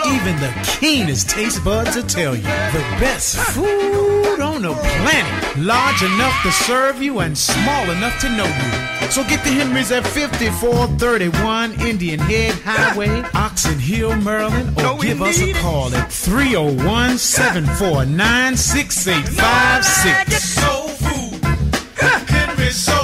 Even the keenest taste buds will tell you the best food on the planet. Large enough to serve you and small enough to know you. So get the Henrys at 5431 Indian Head Highway, Oxon Hill, Maryland, or give us a call at 301-749-6856. Soul food. Henry soul